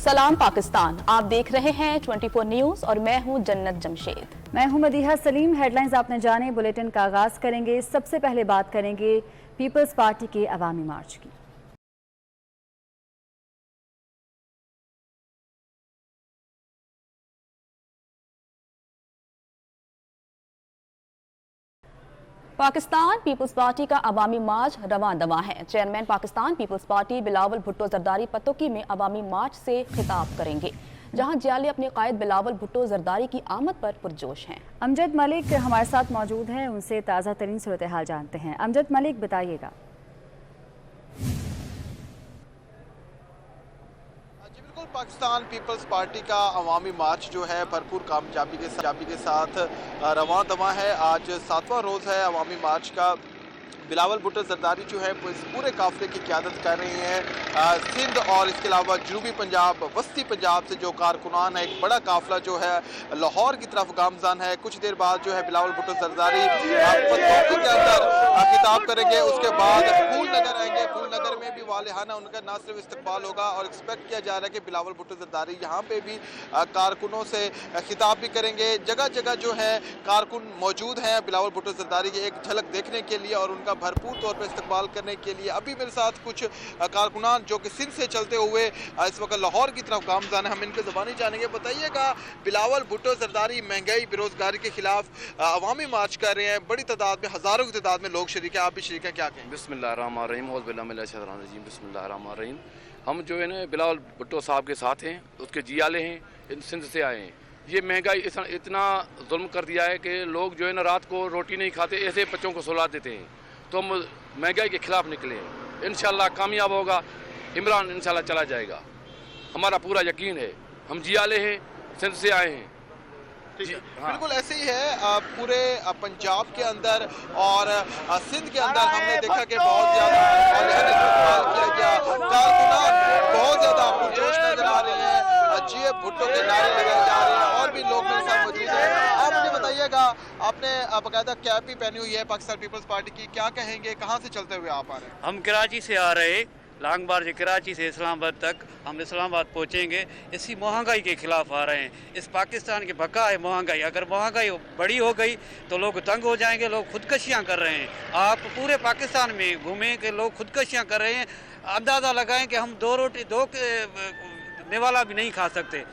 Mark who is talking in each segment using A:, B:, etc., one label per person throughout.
A: सलाम पाकिस्तान, आप देख रहे हैं 24 न्यूज़ और मैं हूं जन्नत जमशेद।
B: मैं हूं मदीहा सलीम। हेडलाइंस आपने जाने, बुलेटिन का आगाज करेंगे। सबसे पहले बात करेंगे पीपल्स पार्टी के अवामी मार्च की।
A: पाकिस्तान पीपल्स पार्टी का अवामी मार्च रवां दवा है। Chairman Pakistan peoples party Bilawal Bhutto Zardari Pattoki में अवामी मार्च से खिताब करेंगे, जहां जियाले अपने कायद बिलावल भुट्टो जरदारी की आमद पर पुरजोश हैं।
B: अमजद मलिक हमारे साथ मौजूद हैं, उनसे ताज़ा तरीन सूरत हाल जानते हैं। अमजद मलिक, बताइएगा।
C: पाकिस्तान पीपल्स पार्टी का अवामी मार्च जो है भरपूर कामयाबी के साथ रवां दवा है। आज 7वां रोज़ है अवामी मार्च का। बिलावल भुट्टो जरदारी जो है इस पूरे काफिले की क़यादत कर रही हैं। सिंध और इसके अलावा जनूबी पंजाब, वस्ती पंजाब से जो कारकुनान है, एक बड़ा काफिला जो है लाहौर की तरफ गामजान है। कुछ देर बाद जो है बिलावल भुट्टो जरदारी पतोकी के अंदर खिताब करेंगे, उसके बाद फूल नगर आएंगे। फूल नगर में भी वालिहाना उनका ना सिर्फ इस्तकबाल होगा और एक्सपेक्ट किया जा रहा है कि बिलावल भुट्टो जरदारी यहाँ पे भी कारकुनों से खिताब भी करेंगे। जगह जगह जो है कारकुन मौजूद हैं बिलावल भुट्टो जरदारी की एक झलक देखने के लिए और उनका भरपूर तौर पर इस्तकबाल करने के लिए। अभी मेरे साथ कुछ कारकुनान जो कि सिंध से चलते हुए इस वक्त लाहौर की तरफ गामजान है, हम इनके ज़बानी जानेंगे। बताइएगा, बिलावल भुट्टो जरदारी महंगाई बेरोजगारी के खिलाफ अवामी मार्च कर रहे हैं, बड़ी तादाद में, हज़ारों की तादाद में लोग शरीक हैं, आप भी शरीक हैं, क्या कहें?
D: बिस्मिल्लाहिर्रहमानिर्रहीम, बिस्मिल्लाहिर्रहमानिर्रहीम। हम जो है ना बिलावल भुट्टो साहब के साथ हैं, उसके जियाले हैं, सिंध से आए हैं। ये महंगाई इतना जुल्म कर दिया है कि लोग जो है ना रात को रोटी नहीं खाते, ऐसे बच्चों को सुला देते हैं। तो हम महंगाई के खिलाफ निकले हैं, इंशाल्लाह कामयाब होगा, इमरान इंशाल्लाह चला जाएगा, हमारा पूरा यकीन है। हम जियाले हैं, सिंध से आए हैं।
C: बिल्कुल ऐसे ही है पूरे पंजाब के अंदर और सिंध के अंदर हमने देखा कि बहुत ज़्यादा किया गया, कारकुनान बहुत ज़्यादा पुरजोश नजर आ रहे हैं, जीए भुट्टो के नारे लगाए जा रहे हैं और भी लोग मेरे साथ मौजूद हैं। आप मुझे बताइएगा, आपने बाकायदा कैप भी पहनी हुई है पाकिस्तान पीपल्स पार्टी की, क्या कहेंगे, कहाँ से चलते हुए आप आ रहे हैं?
E: हम कराची से आ रहे, लॉन्ग मार्च कराची से इस्लामाबाद तक, हम इस्लामाबाद पहुंचेंगे। इसी महंगाई के खिलाफ आ रहे हैं। इस पाकिस्तान की बका है महंगाई, अगर महंगाई बड़ी हो गई तो लोग तंग हो जाएंगे। लोग खुदकशियां कर रहे हैं, आप पूरे पाकिस्तान में घूमें कि लोग खुदकशियां कर रहे हैं। अंदाज़ा लगाएं कि हम दो निवाला भी नहीं खा सकते।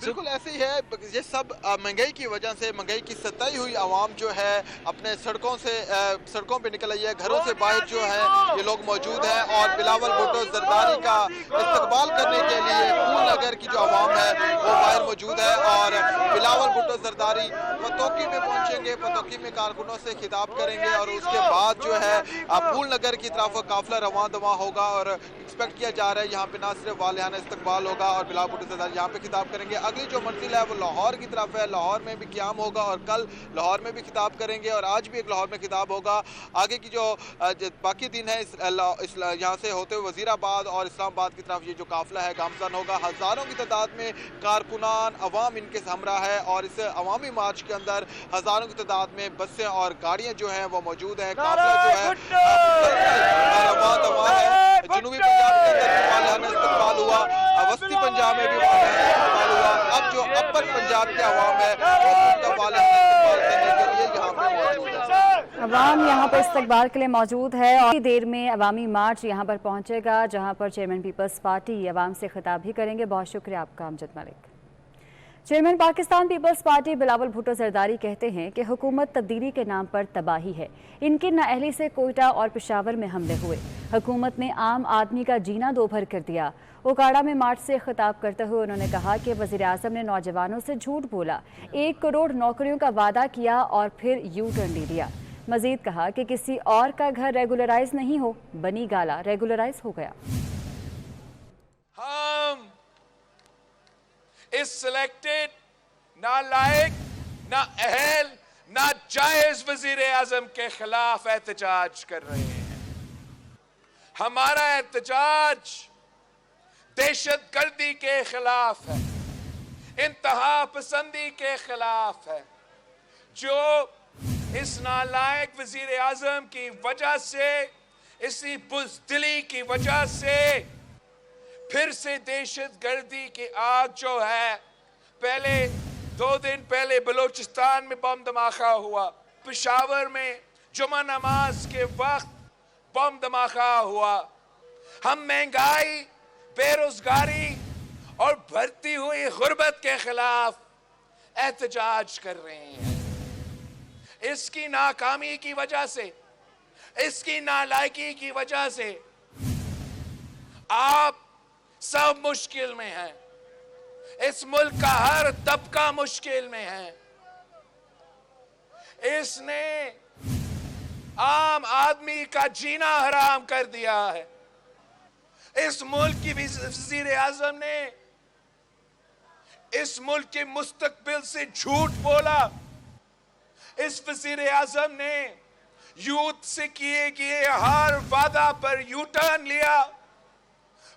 C: बिल्कुल ऐसे ही है, ये सब महंगाई की वजह से, महंगाई की सताई हुई आवाम जो है अपने सड़कों पे निकल आई है। घरों से बाहर जो है ये लोग मौजूद हैं और बिलावल भुट्टो जरदारी का इस्तकबाल करने के लिए फूल नगर की जो आवाम है वो बाहर मौजूद है और बिलावल भुट्टो जरदारी पतोकी में पहुंचेंगे, पतोकी में कारकुनों से खिताब करेंगे और उसके बाद जो है फूल नगर की तरफ काफिला रवां दवा होगा और एक्सपेक्ट किया जा रहा है यहाँ पे ना सिर्फ वालिहाना इस्तकबाल होगा और बिलावल भुट्टो जरदारी यहाँ पे खिताब करेंगे। अगली जो मंजिल है वो लाहौर की तरफ है, लाहौर में भी क़याम होगा और कल लाहौर में भी खिताब करेंगे और आज भी एक लाहौर में खिताब होगा। आगे की जो बाकी दिन है यहाँ से होते हुए वजीराबाद और इस्लामाबाद की तरफ ये जो काफिला है गामजान होगा। हज़ारों की तादाद में कारकुनान अवाम इनके हमरा है और इस अवामी मार्च के अंदर हज़ारों की तादाद में बसें और गाड़ियाँ जो हैं वो मौजूद हैं। काफिला जो है रवां दवा है। जनूबी पंजाब के अंदर वालिहाना इस्तकबाल हुआ, वस्ती पंजाब में भी वालिहाना इस्तकबाल हुआ। अब जो अपर पंजाब के अवाम है वो वालिहाना इस्तकबाल करने के लिए यहाँ पे मौजूद है।
B: अवाम यहाँ पर इस्तकबाल के लिए मौजूद है और देर में अवामी मार्च यहाँ पर पहुँचेगा, जहाँ पर चेयरमैन पीपल्स पार्टी अवाम से खिताब भी करेंगे। बहुत शुक्रिया आपका Amjad Malik. Chairman Pakistan peoples party Bilawal Bhutto Zardari कहते हैं कि हुकूमत तब्दीली के नाम पर तबाही है। इनकी नाअहली से कोयटा और पेशावर में हमले हुए, हुकूमत ने आम आदमी का जीना दोभर कर दिया। ओकाड़ा में मार्च से खिताब करते हुए उन्होंने कहा कि वज़ीर आज़म ने नौजवानों से झूठ बोला, 1 करोड़ नौकरियों का वादा किया और फिर यू टर्न ले लिया। मजीद कहा कि किसी और का घर रेगुलराइज नहीं हो, बनी गाला रेगुलराइज हो गया।
F: हम इस सिलेक्टेड ना लायक, ना अहल, ना जायज वजीर आजम के खिलाफ एहतजाज कर रहे हैं। हमारा एहतजाज दहशतगर्दी के खिलाफ है, इंतहा पसंदी के खिलाफ है, जो इस नालायक वजीर आजम की वजह से, इसी बुज़दिली की वजह से फिर से दहशत गर्दी की आग जो है, पहले 2 दिन पहले बलूचिस्तान में बम धमाका हुआ, पेशावर में जुमा नमाज के वक्त बम धमाका हुआ। हम महंगाई, बेरोजगारी और बढ़ती हुई गुर्बत के खिलाफ एहतजाज कर रहे हैं। इसकी नाकामी की वजह से, इसकी नालायकी की वजह से आप सब मुश्किल में हैं। इस मुल्क का हर तबका मुश्किल में है। इसने आम आदमी का जीना हराम कर दिया है। इस मुल्क की वज़ीर आज़म ने इस मुल्क के मुस्तकबिल से झूठ बोला। इस वज़ीर आज़म ने यूथ से किए गए हर वादा पर यू टर्न लिया।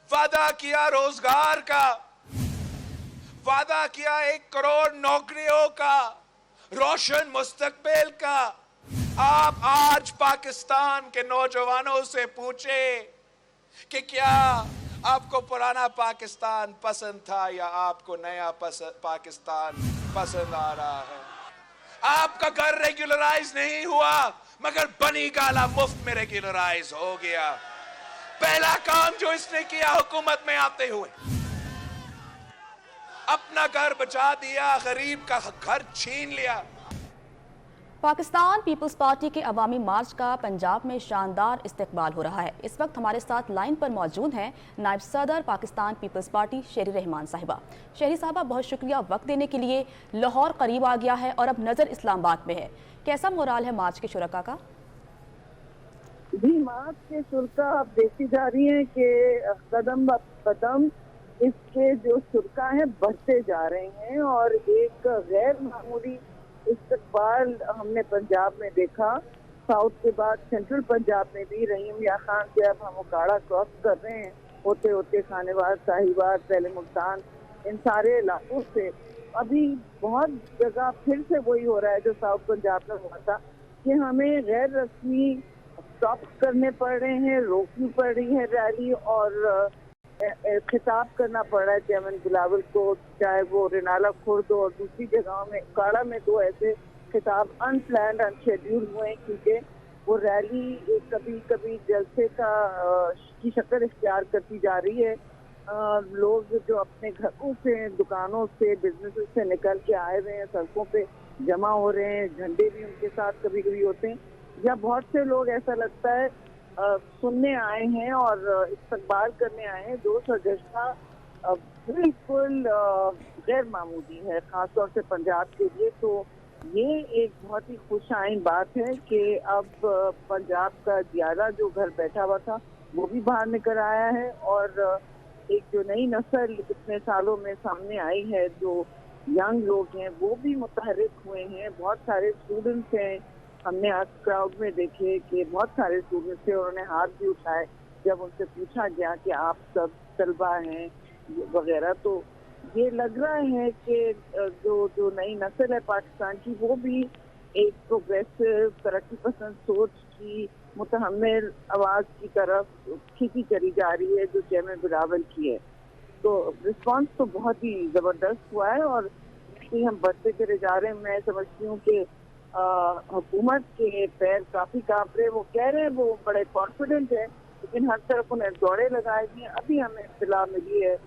F: वादा किया रोजगार का, वादा किया 1 करोड़ नौकरियों का, रोशन मुस्तकबिल का। आप आज पाकिस्तान के नौजवानों से पूछे कि क्या आपको पुराना पाकिस्तान पसंद था या आपको नया पाकिस्तान पसंद आ रहा है। आपका घर रेगुलराइज नहीं हुआ, मगर बनी गाला मुफ्त में रेगुलराइज हो गया। पहला काम जो इसने किया हुकूमत में आते हुए, अपना घर बचा दिया, गरीब का घर छीन लिया।
A: पाकिस्तान पीपल्स पार्टी के अवामी मार्च का पंजाब में शानदार इस्तकबाल हो रहा है। इस वक्त हमारे साथ लाइन पर मौजूद हैं नायब सदर पाकिस्तान पीपल्स पार्टी शेरी रहमान साहिबा। शेरी साहबा, बहुत शुक्रिया वक्त देने के लिए। लाहौर करीब आ गया है और अब नज़र इस्लामाबाद में है। कैसा मोराल है मार्च के शुरका का?
G: जी, मार्च के शुरका आप देखती जा रही हैं कि कदम ब कदम इसके जो शुरका हैं बढ़ते जा रहे हैं और एक गैर मामूली इस्तकबाल हमने पंजाब में देखा। साउथ के बाद सेंट्रल पंजाब में भी रहीम या खान के अब हम उकाड़ा क्रॉस कर रहे हैं, होते होते खानेवाद, साहिवाल, पहले मुल्तान, इन सारे इलाकों से अभी बहुत जगह फिर से वही हो रहा है जो साउथ पंजाब में हुआ था कि हमें गैर रस्मी स्टॉप करने पड़ रहे हैं, रोकनी पड़ रही है रैली और खिताब करना पड़ रहा है चेयरमैन बिलावल को, चाहे वो रिनाला खुर्द और दूसरी जगहों में। काड़ा में 2 ऐसे खिताब अनप्लान्ड, अनशेड्यूल हुए हैं क्योंकि वो रैली कभी कभी जलसे की शक्ल इख्तियार करती जा रही है। लोग जो अपने घरों से, दुकानों से, बिजनेस से निकल के आए हुए हैं, सड़कों पे जमा हो रहे हैं, झंडे भी उनके साथ कभी कभी होते हैं, या बहुत से लोग ऐसा लगता है सुनने आए हैं और इस्तकबाल करने आए हैं। जो सजशा बिल्कुल गैर मामूली है, खासतौर से पंजाब के लिए। तो ये एक बहुत ही खुशाइन बात है कि अब पंजाब का जियाला जो घर बैठा हुआ था वो भी बाहर निकल आया है और एक जो नई नस्ल इतने सालों में सामने आई है, जो यंग लोग हैं वो भी मुतहरिक हुए हैं। बहुत सारे स्टूडेंट्स हैं, हमने आज क्राउड में देखे कि बहुत सारे स्टूडेंट्स थे, उन्होंने हाथ भी उठाए जब उनसे पूछा गया कि आप सब तलबा हैं वगैरह। तो ये लग रहा है कि जो नई नस्ल है पाकिस्तान की वो भी एक प्रोग्रेसिव, तरक्की पसंद सोच की मुतहम्मिल आवाज़ की तरफ खींची चली जा रही है जो चेयरमैन बिलावल की है। तो रिस्पांस तो बहुत ही ज़बरदस्त हुआ है और हम बढ़ते चले जा रहे हैं। मैं समझती हूँ कि हुकूमत के पैर काफी कांप रहे। वो कह रहे हैं वो बड़े कॉन्फिडेंट है, लेकिन हर तरफ उन्हें दौड़े लगाए दिए। अभी हमें इत्तला मिली है,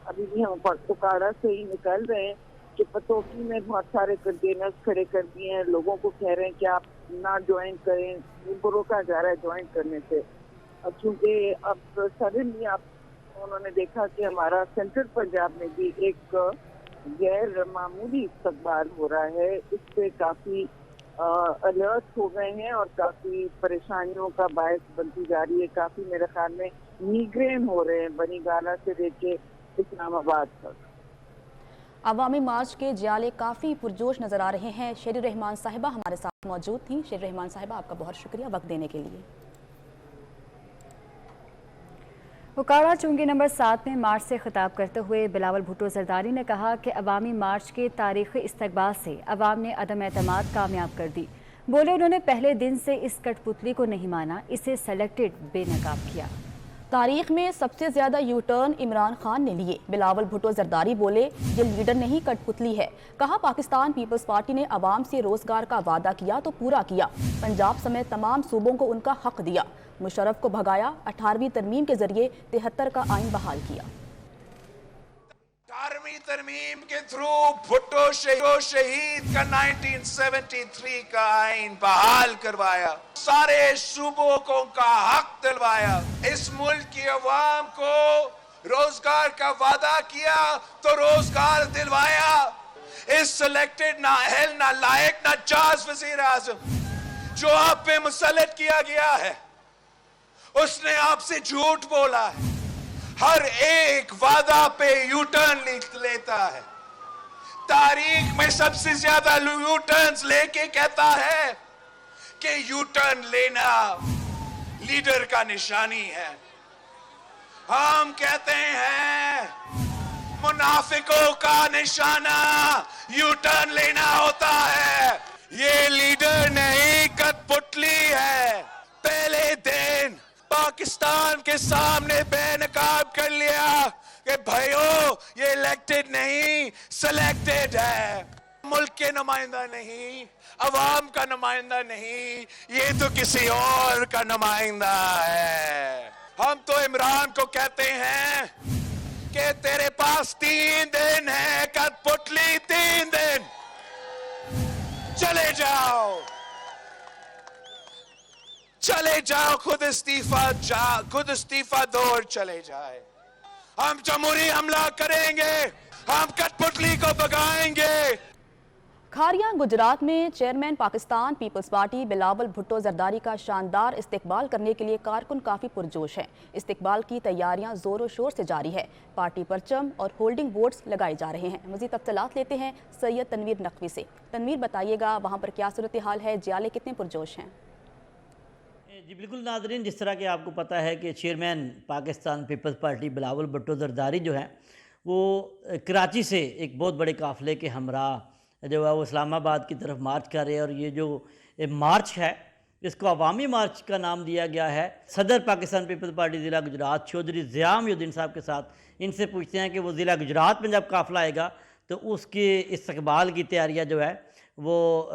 G: अभी भी हम पटोकाड़ा से ही निकल रहे हैं कि पतोकी में बहुत सारे कंटेनर्स खड़े कर दिए हैं। लोगों को कह रहे हैं कि आप ना ज्वाइन करें, उनको रोका जा रहा है ज्वाइन करने से। क्योंकि अब सडनली उन्होंने देखा कि हमारा सेंट्रल पंजाब में भी एक गैर मामूली इस्तकबाल हो रहा है। इससे काफी अलर्ट हो गए हैं और काफी परेशानियों का बायस बनती जा रही है। काफी मेरे ख्याल में मीग्रेन हो रहे हैं बनी गाला से लेके इस्लामाबाद तक।
A: अवामी मार्च के जियाले काफ़ी पुरजोश नज़र आ रहे हैं। शेरी रहमान साहिबा हमारे साथ मौजूद थी। शेरी रहमान साहिबा, आपका बहुत शुक्रिया वक्त देने के लिए।
B: उकाड़ा चुंगी नंबर 7 में मार्च से खिताब करते हुए बिलावल भुट्टो जरदारी ने कहा कि अवामी मार्च के तारीखी इस्तकबाल से अवाम ने अदम एतमाद कामयाब कर दी। बोले उन्होंने पहले दिन से इस कठपुतली को नहीं माना, इसे सेलेक्टेड बेनकाब किया।
A: तारीख में सबसे ज्यादा यू टर्न इमरान खान ने लिए। बिलावल भुट्टो जरदारी बोले, ये लीडर नहीं कठपुतली है। कहा पाकिस्तान पीपल्स पार्टी ने आवाम से रोजगार का वादा किया तो पूरा किया। पंजाब समेत तमाम सूबों को उनका हक दिया। मुशर्रफ को भगाया। 18वीं तरमीम के जरिए 73 का आइन बहाल किया।
F: 18वीं तरमीम के थ्रू भुट्टो शहीद का 1973 का आइन बहाल करवाया। सारे सूबों को उनका हक दिलवाया। इस मुल्क की अवाम को रोजगार का वादा किया तो रोजगार दिलवाया। इस सिलेक्टेड ना अहल ना लायक ना जाज वजीर आजम जो आप पे मुसल्लत किया गया है, उसने आपसे झूठ बोला है। हर एक वादा पे यू टर्न लेता है। तारीख में सबसे ज्यादा यू टर्न्स लेके कहता है कि यू टर्न लेना लीडर का निशानी है। हम कहते हैं मुनाफिकों का निशाना यू टर्न लेना होता है। ये लीडर नहीं कठपुतली है। पहले दिन पाकिस्तान के सामने बेनकाब कर लिया कि भाइयों ये इलेक्टेड नहीं सिलेक्टेड है। मुल्क के नुमाइंदा नहीं, अवाम का नुमाइंदा नहीं, ये तो किसी और का नुमाइंदा है। हम तो इमरान को कहते हैं कि तेरे पास 3 दिन है कठपुतली, 3 दिन चले जाओ, चले जाओ, खुद इस्तीफा दो और चले जाए। हम जमहूरी हमला करेंगे, हम कठपुतली को भगाएंगे।
A: खारियां गुजरात में chairman Pakistan peoples party Bilawal Bhutto Zardari का शानदार इस्तकबाल करने के लिए कारकुन काफ़ी पुरजोश हैं। इस्तकबाल की तैयारियां ज़ोरों शोर से जारी है। पार्टी परचम और होल्डिंग बोर्ड्स लगाए जा रहे हैं। मज़ीद तफसीलात लेते हैं सैयद तनवीर नकवी से। तनवीर, बताइएगा वहाँ पर क्या सूरत हाल है, जियाले कितने पुरजोश हैं?
H: जी बिल्कुल नाज़रीन, जिस तरह कि आपको पता है कि chairman Pakistan peoples party Bilawal Bhutto Zardari जो हैं वो कराची से एक बहुत बड़े काफ़िले के हमरा जो है वो इस्लामाबाद की तरफ मार्च कर रहे हैं। और ये जो मार्च है इसको अवामी मार्च का नाम दिया गया है। सदर पाकिस्तान पीपल्स पार्टी ज़िला गुजरात चौधरी ज़िया मोहद्दीन साहब के साथ इनसे पूछते हैं कि वो ज़िला गुजरात में जब काफ़िला आएगा तो उसके इस्तकबाल की तैयारियाँ जो है वो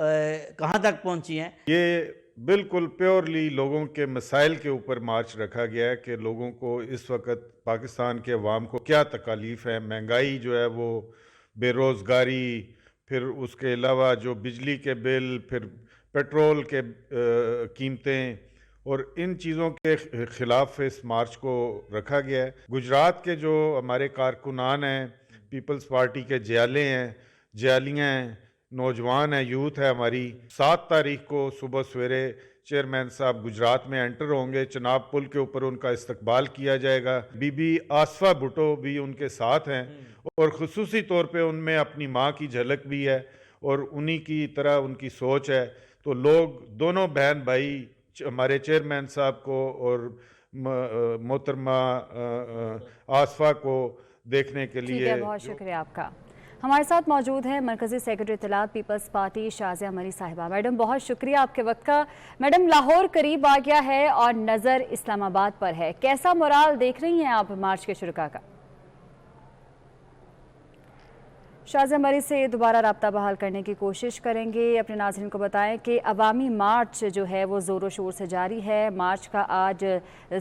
H: कहाँ तक पहुँची हैं।
I: ये बिल्कुल प्योरली लोगों के मसाइल के ऊपर मार्च रखा गया है कि लोगों को इस वक्त पाकिस्तान के अवाम को क्या तकालीफ है। महंगाई जो है वो, बेरोज़गारी, फिर उसके अलावा जो बिजली के बिल, फिर पेट्रोल के कीमतें, और इन चीज़ों के ख़िलाफ़ इस मार्च को रखा गया है। गुजरात के जो हमारे कारकुनान हैं, पीपल्स पार्टी के जियाले हैं, जियालियाँ हैं, नौजवान है, यूथ है हमारी, 7 तारीख को सुबह सवेरे चेयरमैन साहब गुजरात में एंटर होंगे। चनाब पुल के ऊपर उनका इस्तकबाल किया जाएगा। बीबी आसफा भुट्टो भी उनके साथ हैं और ख़ुसूसी तौर पे उनमें अपनी माँ की झलक भी है और उन्हीं की तरह उनकी सोच है। तो लोग दोनों बहन भाई हमारे चेयरमैन साहब को और मोहतरमा आसफा को देखने के लिए।
B: बहुत शुक्रिया आपका। हमारे साथ मौजूद है मरकज़ी सेक्रेटरी इत्तलात पीपल्स पार्टी शाज़िया मरी साहिबा। मैडम, बहुत शुक्रिया आपके वक्त का। मैडम, लाहौर करीब आ गया है और नज़र इस्लामाबाद पर है, कैसा मोराल देख रही हैं आप मार्च के शुरुका का? शाज़िया मरी से दोबारा रब्ता बहाल करने की कोशिश करेंगे। अपने नाज़रीन को बताएं कि अवामी मार्च जो है वो ज़ोरों शोर से जारी है। मार्च का आज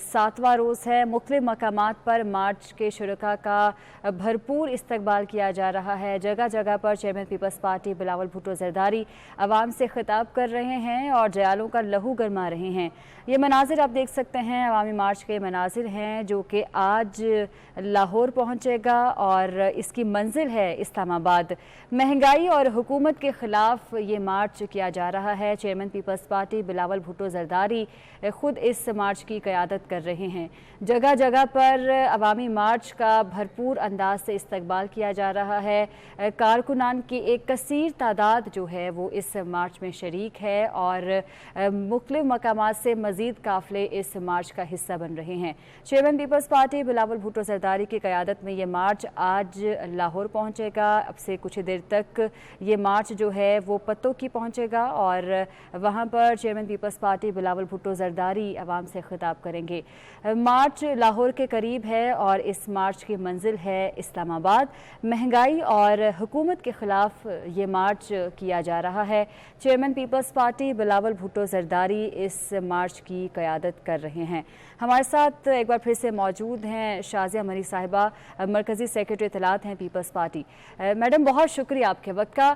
B: 7वां रोज़ है। मुख्तलिफ़ मकामात पर मार्च के शुरका का भरपूर इस्तकबाल किया जा रहा है। जगह जगह पर chairman peoples party Bilawal Bhutto Zardari आवाम से खिताब कर रहे हैं और जयालों का लहू गरमा रहे हैं। ये मनाजिर आप देख सकते हैं, अवामी मार्च के मनाजिर हैं जो कि आज लाहौर पहुँचेगा और इसकी मंजिल है इस्लामाबाद। महंगाई और हुकूमत के ख़िलाफ़ ये मार्च किया जा रहा है। Chairman peoples party Bilawal Bhutto Zardari ख़ुद इस मार्च की क़यादत कर रहे हैं। जगह जगह पर अवामी मार्च का भरपूर अंदाज से इस्तकबाल किया जा रहा है। कारकुनान की एक कसीर तादाद जो है वो इस मार्च में शरीक है और मुख्तलिफ़ मकामात से मज़ीद काफ़िले इस मार्च का हिस्सा बन रहे हैं। Chairman peoples party Bilawal Bhutto Zardari की क़यादत में ये मार्च आज लाहौर पहुँचेगा। अब से कुछ ही देर तक ये मार्च जो है वो पत्तों की पहुंचेगा और वहां पर chairman peoples party Bilawal Bhutto Zardari आवाम से खिताब करेंगे। मार्च लाहौर के करीब है और इस मार्च की मंजिल है इस्लामाबाद। महंगाई और हुकूमत के ख़िलाफ़ ये मार्च किया जा रहा है। Chairman peoples party Bilawal Bhutto Zardari इस मार्च की क़यादत कर रहे हैं। हमारे साथ एक बार फिर से मौजूद हैं शाज़िया मरी साहिबा, मरकज़ी सेक्रेटरी इत्तलात हैं पीपल्स पार्टी। मैडम, बहुत शुक्रिया आपके वक्त का।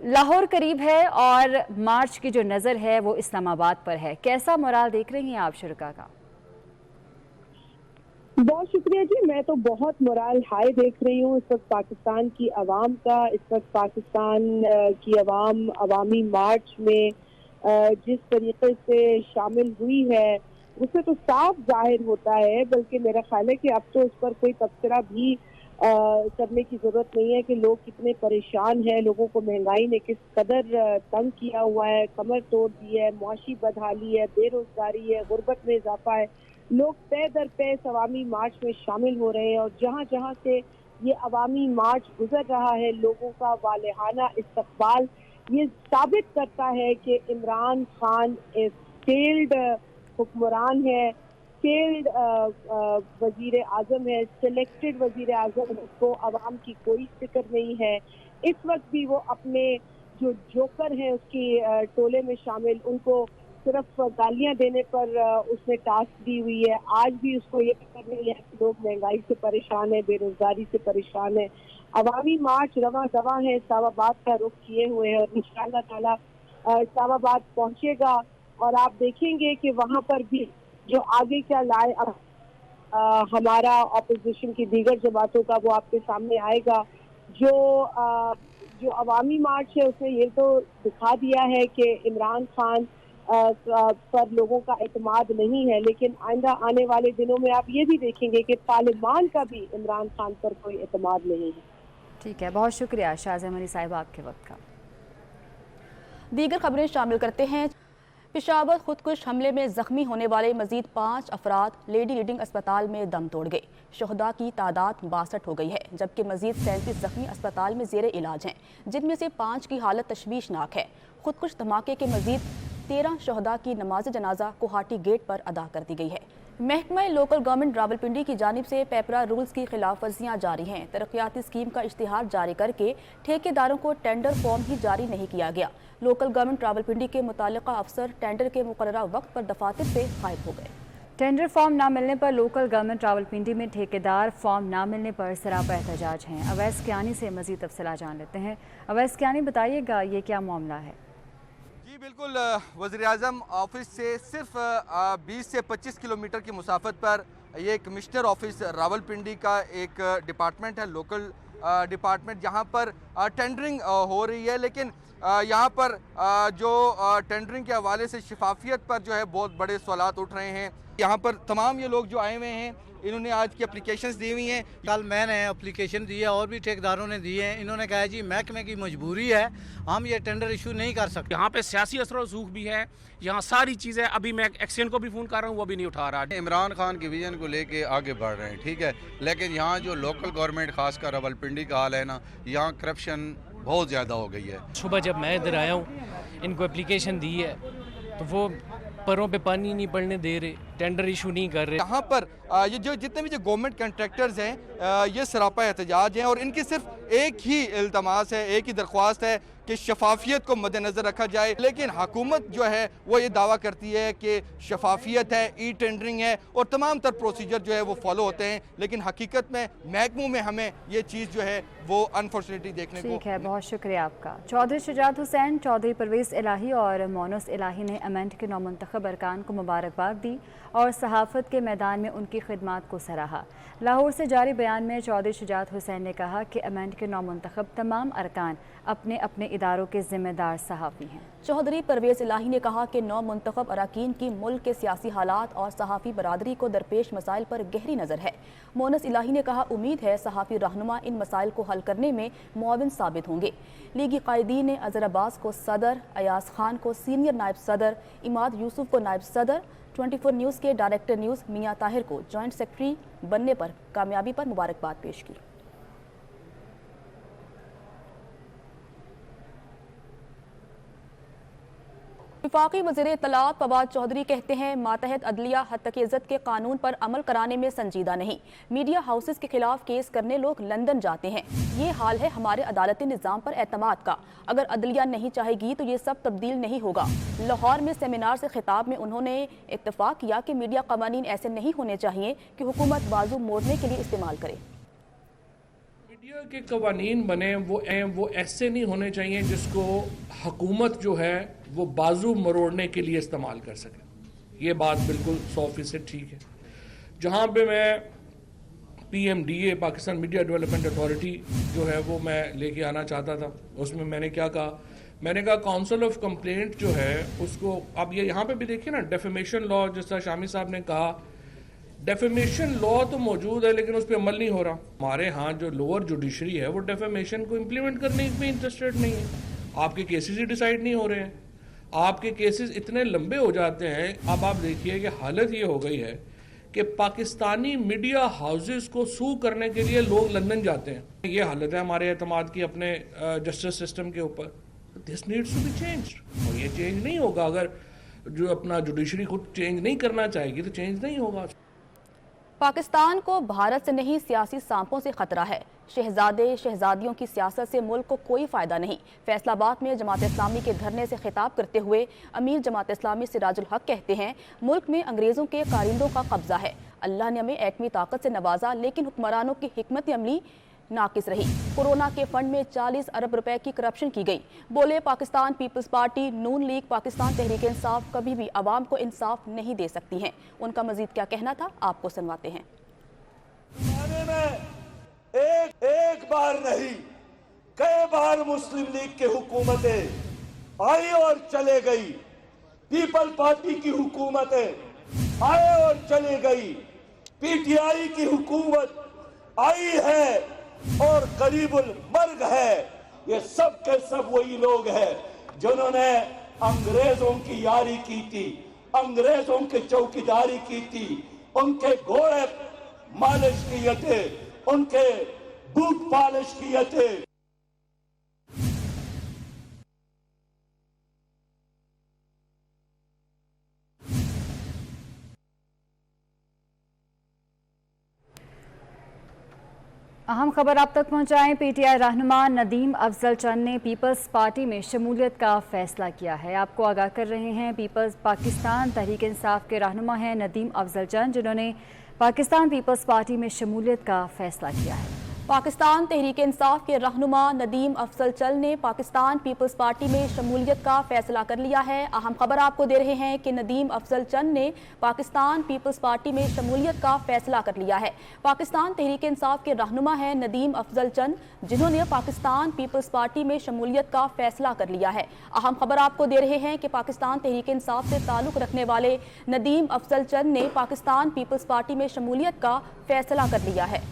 B: लाहौर करीब है और मार्च की जो नज़र है वो इस्लामाबाद पर है, कैसा मोराल देख रही हैं आप शुरका का?
G: बहुत शुक्रिया जी, मैं तो बहुत मोराल हाई देख रही हूँ इस वक्त पाकिस्तान की आवाम का। इस वक्त पाकिस्तान की आवाम अवामी मार्च में जिस तरीके से शामिल हुई है उससे तो साफ जाहिर होता है, बल्कि मेरा ख्याल है कि अब तो इस पर कोई तबसरा भी करने की जरूरत नहीं है कि लोग कितने परेशान हैं। लोगों को महंगाई ने किस कदर तंग किया हुआ है, कमर तोड़ दी है, मुआशी बदहाली है, बेरोजगारी है, गुर्बत में इजाफा है। लोग तय दर पे इस अवामी मार्च में शामिल हो रहे हैं और जहाँ जहाँ से ये अवामी मार्च गुजर रहा है, लोगों का वालेहाना इस्तकबाल ये साबित करता है कि इमरान खान एक फेल्ड हुक्मरान है, फेल्ड वजीर आजम है, सिलेक्टेड वजीर आजम, उसको अवाम की कोई फिक्र नहीं है। इस वक्त भी वो अपने जो जोकर हैं उसकी टोले में शामिल, उनको सिर्फ गालियां देने पर उसने टास्क दी हुई है। आज भी उसको ये फिक्र नहीं है कि लोग महंगाई से परेशान है, बेरोजगारी से परेशान है। अवामी मार्च रवां दवा है, इस्लामाबाद का रुख किए हुए है और इंशाअल्लाह ताला इस्लामाबाद पहुंचेगा और आप देखेंगे कि वहां पर भी जो आगे क्या लाए हमारा ऑपोजिशन की दीगर जमातों का वो आपके सामने आएगा। जो अवामी मार्च है उसने ये तो दिखा दिया है कि इमरान खान पर लोगों का एतमाद नहीं है, लेकिन आइंदा आने वाले दिनों में आप ये भी देखेंगे कि तालिबान का भी इमरान खान पर कोई एतमाद नहीं है।
B: ठीक है, बहुत शुक्रिया शाज़िया मरी साहिबा आपके वक्त का।
A: दीगर खबरें शामिल करते हैं। पेशावर खुदकुश हमले में जख्मी होने वाले मजीद 5 अफराद लेडी रीडिंग अस्पताल में दम तोड़ गए। शहदा की तादाद 62 हो गई है, जबकि मजीद 37 जख्मी अस्पताल में जेर इलाज हैं, जिनमें से 5 की हालत तशवीशनाक है। खुदकुश धमाके के मजीद 13 शहदा की नमाज जनाजा कोहाटी गेट पर अदा कर दी गई है। महकमा लोकल गवर्नमेंट रावलपिंडी की जानिब से पेपरा रूल्स की खिलाफ वर्जियाँ जारी हैं। तरक्याती स्कीम का इश्तिहार जारी करके ठेकेदारों को टेंडर फॉर्म ही जारी नहीं किया गया। लोकल गवर्नमेंट रावलपिंडी के मुताल्लिका अफसर टेंडर के मुकर्ररा वक्त पर दफातर से गायब हो गए।
B: टेंडर फॉर्म ना मिलने पर लोकल गवर्नमेंट रावलपिंडी में ठेकेदार फॉर्म ना मिलने पर सरापा एहतजाज हैं। अवैस कियानी से मजीद तफसीलात जान लेते हैं। अवैस कियानी, बताइएगा ये क्या मामला है?
J: जी बिल्कुल, वज़ीर आज़म ऑफिस से सिर्फ 20 से 25 किलोमीटर की मुसाफत पर ये कमिश्नर ऑफिस रावलपिंडी का एक डिपार्टमेंट है, लोकल डिपार्टमेंट, जहाँ पर टेंडरिंग हो रही है। लेकिन यहाँ पर जो टेंडरिंग के हवाले से शफाफियत पर जो है बहुत बड़े सवालात उठ रहे हैं। यहाँ पर तमाम ये लोग जो आए हुए हैं इन्होंने आज की एप्लीकेशंस दी हुई हैं।
K: कल मैंने एप्लीकेशन दी है और भी ठेकेदारों ने दी है। इन्होंने कहा जी महकमे की मजबूरी है, हम ये टेंडर इशू नहीं कर सकते।
L: यहाँ पे सियासी असर रसूख भी है, यहाँ सारी चीज़ें। अभी मैं एक्शन को भी फ़ोन कर रहा हूँ, वो भी नहीं उठा रहा।
M: इमरान खान की विजन को लेके आगे बढ़ रहे हैं, ठीक है, लेकिन यहाँ जो लोकल गवर्नमेंट खासकर रावलपिंडी का हाल है ना, यहाँ करप्शन बहुत ज़्यादा हो गई है।
N: सुबह जब मैं इधर आया हूँ, इनको एप्लीकेशन दी है तो वो परों पे पानी नहीं पड़ने दे रहे, टेंडर इशू नहीं कर रहे।
J: यहाँ पर ये जो जितने भी जो गवर्नमेंट कंट्रैक्टर्स हैं ये सरापा एहतजाज हैं और इनकी सिर्फ एक ही इल्तमास है, एक ही दरख्वास्त है कि शफाफियत को मद्देनज़र रखा जाए। लेकिन हुकूमत जो है वो ये दावा करती है कि शफाफियत है, ई टेंडरिंग है और तमाम तर प्रोसीजर जो है वो फॉलो होते हैं, लेकिन हकीकत में महकमों में हमें ये चीज़ जो है वो अनफॉर्चुनेटली देखने को।
B: ठीक है, बहुत शुक्रिया आपका। चौधरी शुजात हुसैन, चौधरी परवेज़ इलाही और मोनस इलाही ने अमेंड के नौमुंतखब अरकान को मुबारकबाद दी और सहाफ़त के मैदान में उनकी खिदमात को सराहा। लाहौर से जारी बयान में चौधरी शुजात हुसैन ने कहा कि अमेंड के नौमुंतखब तमाम अरकान अपने अपने इदारों के जिम्मेदार सहाफ़ी हैं।
A: चौधरी परवेज़ इलाही ने कहा कि नौ मुंतखब अरकान की मुल्क के सियासी हालात और सहाफ़ी बरादरी को दरपेश मसाइल पर गहरी नज़र है। मोनस इलाही ने कहा उम्मीद है सहाफ़ी रहनुमा इन मसाइल को हल करने में मुआविन साबित होंगे। लीगी कायदीन ने अज़हर अब्बास को सदर, अयाज खान को सीनियर नायब सदर, इमाद यूसुफ को नायब सदर, 24 न्यूज़ के डायरेक्टर न्यूज़ मियाँ ताहिर को जॉइंट सेक्रेटरी बनने पर कामयाबी पर मुबारकबाद पेश की। वफाकी वज़ीर इत्तलात फवाद चौधरी कहते हैं मातहत अदलिया हद तक इज़्ज़त के कानून पर अमल कराने में संजीदा नहीं। मीडिया हाउसेस के खिलाफ केस करने लोग लंदन जाते हैं। ये हाल है हमारे अदालती निज़ाम पर एतमाद का। अगर अदलिया नहीं चाहेगी तो ये सब तब्दील नहीं होगा। लाहौर में सेमिनार से खिताब में उन्होंने इत्तफाक किया कि मीडिया क़वानीन ऐसे नहीं होने चाहिए कि हुकूमत बाजू मोड़ने के लिए इस्तेमाल करे।
O: मीडिया के कवानीन बने वो ऐसे नहीं होने चाहिए जिसको हुकूमत जो है वो बाजू मरोड़ने के लिए इस्तेमाल कर सके। ये बात बिल्कुल 100% ठीक है। जहाँ पे मैं PMDA Pakistan media development authority जो है वो मैं लेके आना चाहता था, उसमें मैंने क्या कहा, मैंने कहा काउंसिल ऑफ कंप्लेंट जो है उसको, अब ये यहाँ पे भी देखिए ना, डेफेमेशन लॉ, जिस तरह शामी साहब ने कहा, डेफेमेशन लॉ तो मौजूद है लेकिन उस पर अमल नहीं हो रहा। हमारे यहाँ जो लोअर जुडिशरी है वो डेफेमेशन को इम्प्लीमेंट करने में इंटरेस्टेड नहीं है। आपके केसेस ही डिसाइड नहीं हो रहे हैं, आपके केसेस इतने लंबे हो जाते हैं। अब आप देखिए कि हालत ये हो गई है कि पाकिस्तानी मीडिया हाउसेस को सू करने के लिए लोग लंदन जाते हैं। ये हालत है हमारे एतमाद की अपने जस्टिस सिस्टम के ऊपर। This needs to be changed, और ये चेंज नहीं होगा अगर जो अपना जुडिशरी खुद चेंज नहीं करना चाहेगी तो चेंज नहीं होगा।
A: पाकिस्तान को भारत से नहीं सियासी सांपों से खतरा है। शहजादे शहजादियों की सियासत से मुल्क को कोई फ़ायदा नहीं। फैसलाबाद में जमात इस्लामी के धरने से खिताब करते हुए अमीर जमात इस्लामी सिराजुल हक कहते हैं मुल्क में अंग्रेज़ों के कारिंदों का कब्जा है। अल्लाह ने हमें एटमी ताकत से नवाजा लेकिन हुक्मरानों की हिकमत अमली नाकिस रही। कोरोना के फंड में 40 अरब रुपए की करप्शन की गई। बोले पाकिस्तान पीपल्स पार्टी, नून लीग, पाकिस्तान तहरीक इंसाफ कभी भी आवाम को इंसाफ नहीं दे सकती हैं। उनका मजीद क्या कहना था आपको सुनवाते हैं।
P: एक बार नहीं कई बार मुस्लिम लीग की हुकूमतें आई और चले गई, पीपल पार्टी की हुकूमतें आए और चली गई, PTI की हुकूमत आई है और करीबुल मर्ग है। ये सब के सब वही लोग हैं जिन्होंने अंग्रेजों की यारी की थी, अंग्रेजों की चौकीदारी की थी, उनके घोड़े मालिश किए थे, उनके बूट पालिश किए थे।
B: अहम खबर आप तक पहुंचाएं। PTI रहनुमा नदीम अफजल चंद ने पीपल्स पार्टी में शमूलियत का फैसला किया है। आपको आगाह कर रहे हैं, पीपल्स पाकिस्तान तहरीक इंसाफ के रहनुमा हैं नदीम अफजल चंद, जिन्होंने पाकिस्तान पीपल्स पार्टी में शमूलियत का फैसला किया है।
A: पाकिस्तान तहरीक इंसाफ के रहनुमा नदीम अफजल चंद ने पाकिस्तान पीपल्स पार्टी में शमूलियत का फैसला कर लिया है। अहम खबर आपको दे रहे हैं कि नदीम अफजल चंद ने पाकिस्तान पीपल्स पार्टी में शमूलियत का फैसला कर लिया है। पाकिस्तान तहरीक इंसाफ के रहनुमा हैं नदीम अफजल चंद, जिन्होंने पाकिस्तान पीपल्स पार्टी में शमूलियत का फैसला कर लिया है। अहम खबर आपको दे रहे हैं कि पाकिस्तान तहरीक इंसाफ से ताल्लुक़ रखने वाले नदीम अफजल चंद ने पाकिस्तान पीपल्स पार्टी में शमूलियत का फैसला कर लिया है।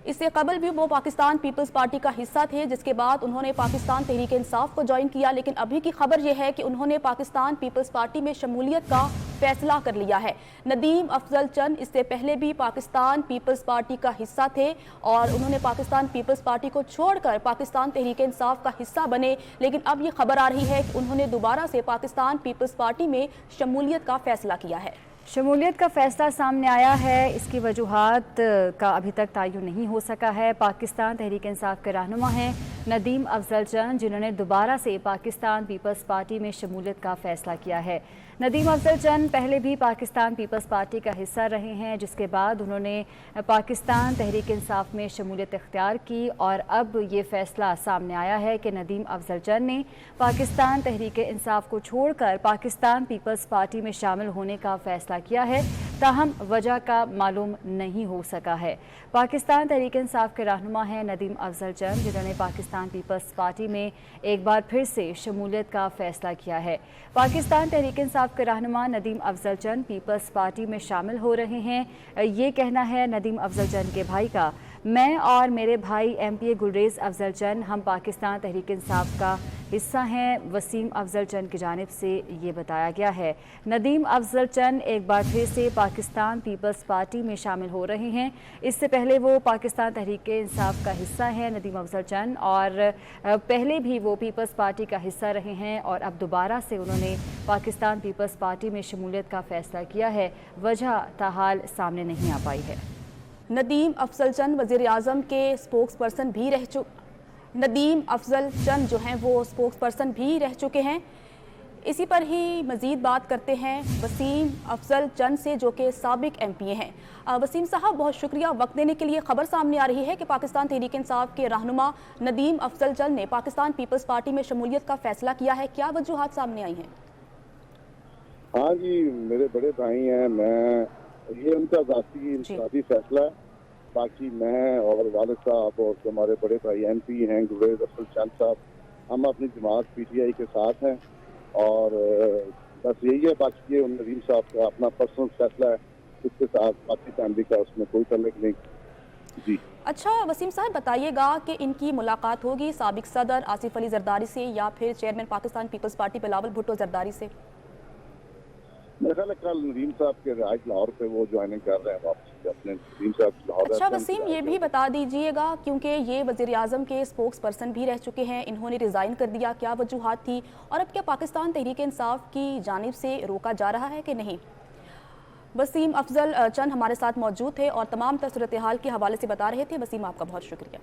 A: इससे कबल भी वो पाकिस्तान पीपल्स पार्टी का हिस्सा थे, जिसके बाद उन्होंने पाकिस्तान तहरीक इंसाफ को ज्वाइन किया। लेकिन अभी की खबर यह है कि उन्होंने पाकिस्तान पीपल्स पार्टी में शमूलियत का फैसला कर लिया है। नदीम अफजल चंद इससे पहले भी पाकिस्तान पीपल्स पार्टी का हिस्सा थे और उन्होंने पाकिस्तान पीपल्स पार्टी को छोड़कर पाकिस्तान तहरीक इंसाफ का हिस्सा बने। लेकिन अब ये खबर आ रही है कि उन्होंने दोबारा से पाकिस्तान पीपल्स पार्टी में शमूलियत का फैसला किया है।
B: शमूलियत का फैसला सामने आया है, इसकी वजूहात का अभी तक तयन नहीं हो सका है। पाकिस्तान तहरीक इंसाफ के रहनुमा हैं नदीम अफजल चंद, जिन्होंने दोबारा से पाकिस्तान पीपल्स पार्टी में शमूलियत का फैसला किया है। नदीम अफजल चंद पहले भी पाकिस्तान पीपल्स पार्टी का हिस्सा रहे हैं, जिसके बाद उन्होंने पाकिस्तान तहरीक इंसाफ में शमूलियत इख्तियार की और अब ये फैसला सामने आया है कि नदीम अफजल चंद ने पाकिस्तान तहरीक इंसाफ को छोड़कर पाकिस्तान पीपल्स पार्टी में शामिल होने का फैसला किया है। ताहम वजह का मालूम नहीं हो सका है। पाकिस्तान तहरीक इंसाफ के रहनुमा हैं नदीम अफजल चंद, जिन्होंने पाकिस्तान पीपल्स पार्टी में एक बार फिर से शमूलियत का फैसला किया है। पाकिस्तान तहरीक इंसाफ के रहनुमा नदीम अफजल चंद पीपल्स पार्टी में शामिल हो रहे हैं। ये कहना है नदीम अफजल चंद के भाई का, मैं और मेरे भाई MPA गुलरेज अफजल चंद हम पाकिस्तान तहरीक इंसाफ का हिस्सा हैं। वसीम अफजल चंद की जानिब से ये बताया गया है। नदीम अफजल चंद एक बार फिर से पाकिस्तान पीपल्स पार्टी में शामिल हो रहे हैं। इससे पहले वो पाकिस्तान तहरीक-ए-इंसाफ का हिस्सा हैं नदीम अफजल चंद, और पहले भी वो पीपल्स पार्टी का हिस्सा रहे हैं और अब दोबारा से उन्होंने पाकिस्तान पीपल्स पार्टी में शमूलियत का फैसला किया है। वजह ताहाल सामने नहीं आ पाई है।
A: नदीम अफजल चंद वज़ीर आज़म के स्पोक्स पर्सन भी रह नदीम अफजल चंद जो हैं वो स्पोक्स पर्सन भी रह चुके हैं। इसी पर ही मज़ीद बात करते हैं वसीम अफजल चंद से, जो कि साबिक MP हैं। वसीम साहब, बहुत शुक्रिया वक्त देने के लिए। खबर सामने आ रही है कि पाकिस्तान तहरीक इंसाफ के रहनुमा नदीम अफजल चंद ने पाकिस्तान पीपल्स पार्टी में शमूलियत का फैसला किया है। क्या वजूहात सामने आई हैं?
Q: हाँ जी, मेरे बड़े भाई हैं, ये उनका ज़ाती फैसला है। बाकी मैं और वालिद साहब और हमारे बड़े भाई MP हैं गुरेज अफजल चंद साहब, हम अपनी जमात PTI के साथ हैं और बस यही है। बाकी ये नदीम साहब का अपना पर्सनल फैसला है, उसके साथ बाकी फैमिली का उसमें कोई तल्लुक नहीं जी।
A: अच्छा वसीम साहब, बताइएगा कि इनकी मुलाकात होगी साबिक सदर आसिफ अली जरदारी से या फिर chairman Pakistan peoples party Bilawal Bhutto Zardari से?
Q: मेरे ख्याल है कल नदीम साहब के राइट लाहौर पे वो ज्वाइनिंग कर रहे हैं वापस अपने नदीम साहब लाहौर।
A: अच्छा वसीम, ये भी बता दीजिएगा क्योंकि ये वज़ीर आज़म के स्पोक्स पर्सन भी रह चुके हैं, इन्होंने रिज़ाइन कर दिया, क्या वजूहात थी और अब क्या पाकिस्तान तहरीक इंसाफ की जानिब से रोका जा रहा है कि नहीं? वसीम अफजल चंद हमारे साथ मौजूद थे और तमाम तर सूरत हाल के हवाले से बता रहे थे। वसीम, आपका बहुत शुक्रिया।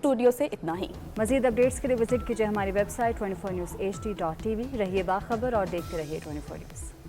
A: स्टूडियो से इतना ही।
B: मज़ीद अपडेट्स के लिए विजिट कीजिए हमारी वेबसाइट 24newshd.tv। रहिए बाखबर और देखते रहिए 24 न्यूज़।